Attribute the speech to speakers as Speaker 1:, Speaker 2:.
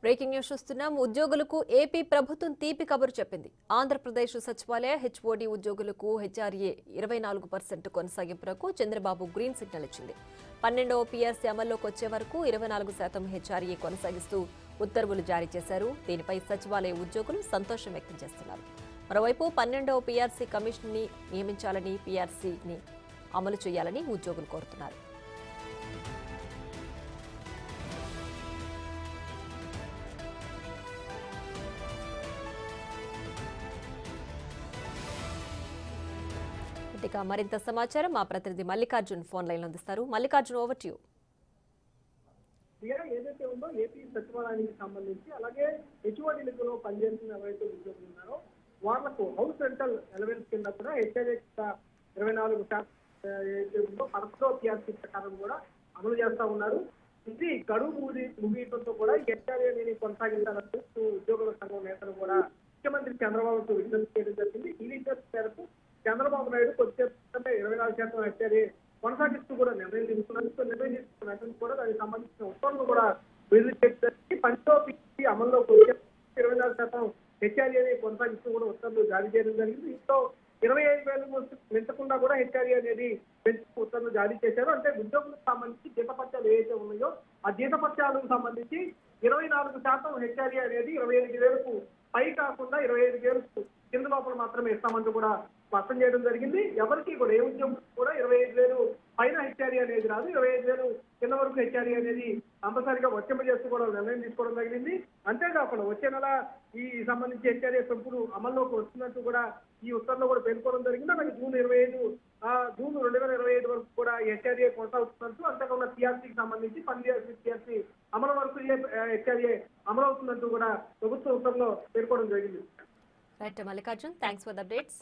Speaker 1: Breaking news చూస్తున్నాం. ఉద్యోగులకు AP ప్రభుత్వం తీపి కబురు చెప్పింది. ఆంధ్రప్రదేశ్ సచివాలయ హెచ్ఓడి ఉద్యోగులకు హెచ్ఆర్ఏ 24% కొనసాగింపునకు చంద్రబాబు గ్రీన్ సిగ్నల్ ఇచ్చింది. 12వ పీఆర్సీ అమల్లోకి వచ్చే వరకు 24% హెచ్ఆర్ఏ కొనసాగిస్తూ ఉత్తర్వులు జారీ చేశారు. దీనిపై సచివాలయ ఉద్యోగులు సంతోషం వ్యక్తం చేస్తున్నారు. మరోవైపు 12వ పీఆర్సీ కమిషన్ ని నియమించాలని, పీఆర్సీని అమలు చేయాలని ఉద్యోగులు కోరుతున్నారు. ఇక మరింత సమాచారం మా ప్రతినిధి మల్లికార్జున్ ఫోన్ లైన్ అందిస్తారు. Mallikarjun, over to you.
Speaker 2: ఏదైతే ఉందో ఏపీ సచివాలయానికి సంబంధించి అలాగే హెచ్ఓడీలలో పనిచేస్తున్న ఎవరైతే ఉద్యోగులు ఉన్నారో వాళ్లకు హౌస్ రెంటల్ ఎలవెన్స్ కింద కూడా హెచ్ఆర్ఏ 24% ఏదైతే ఉందో 11వ పీఆర్సీ ప్రకారం కూడా అమలు చేస్తా ఉన్నారు. ఇది గడువు ముగియడంతో కూడా హెచ్ఆర్ఏ అనేది కొనసాగించాలంటూ ఉద్యోగుల సంఘం నేతలు కూడా ముఖ్యమంత్రి చంద్రబాబుకు విజ్ఞప్తి చేయడం జరిగింది. ఈ విజ్ఞప్తి మేరకు చంద్రబాబు నాయుడు కొద్ది 24% హెచ్ఆర్ఏ కొనసాగిస్తూ కూడా నిర్ణయం తీసుకున్నారు. నిర్ణయం తీసుకున్న వెంటనే కూడా దానికి సంబంధించిన ఉత్తర్వులు కూడా విడుదల చేసి 12వ పీఆర్సీ అమల్లోకి వచ్చే 24% హెచ్ఆర్ఏని కొనసాగిస్తూ కూడా ఉత్తర్వులు జారీ చేయడం జరిగింది. దీంతో 25,000 మించకుండా కూడా హెచ్ఆర్ఏ అనేది పెంచుతూ ఉత్తర్వులు జారీ చేశారు. అంటే ఉద్యోగులకు సంబంధించి జీతపత్యాలు ఏవైతే ఉన్నాయో ఆ జీతపత్యాలకు సంబంధించి 24% హెచ్ఆర్ఏ అనేది 25,000కు పై కాకుండా 25,000కు కింద లోపల మాత్రమే ఇస్తామంటూ కూడా స్పష్టం చేయడం జరిగింది. ఎవరికి కూడా ఏ ఉద్యోగం కూడా 25,000 పైన హెచ్ఆర్ఏ అనేది రాదు, 25,000 కింద వరకు హెచ్ఆర్ఏ అనేది కంపల్సరీగా వర్తింపజేస్తూ కూడా నిర్ణయం తీసుకోవడం జరిగింది. అంతేకాకుండా వచ్చే నెల ఈ సంబంధించి హెచ్ఆర్ఏ పెంపులు అమల్లోకి వస్తున్నట్టు కూడా ఈ ఉత్తర్వులో కూడా పేర్కొనడం జరిగింది. అలాగే జూన్ 2025 వరకు కూడా హెచ్ఆర్ఏ కొనసాగుతున్నట్టు, అంతేకాకుండా పీఆర్సీకి సంబంధించి 12 పీఆర్సీ అమలు వరకు హెచ్ఆర్ఏ అమలవుతున్నట్టు కూడా ప్రభుత్వ ఉత్తర్వులో పేర్కొనడం జరిగింది.
Speaker 1: Right Mallikarjun, thanks for the updates.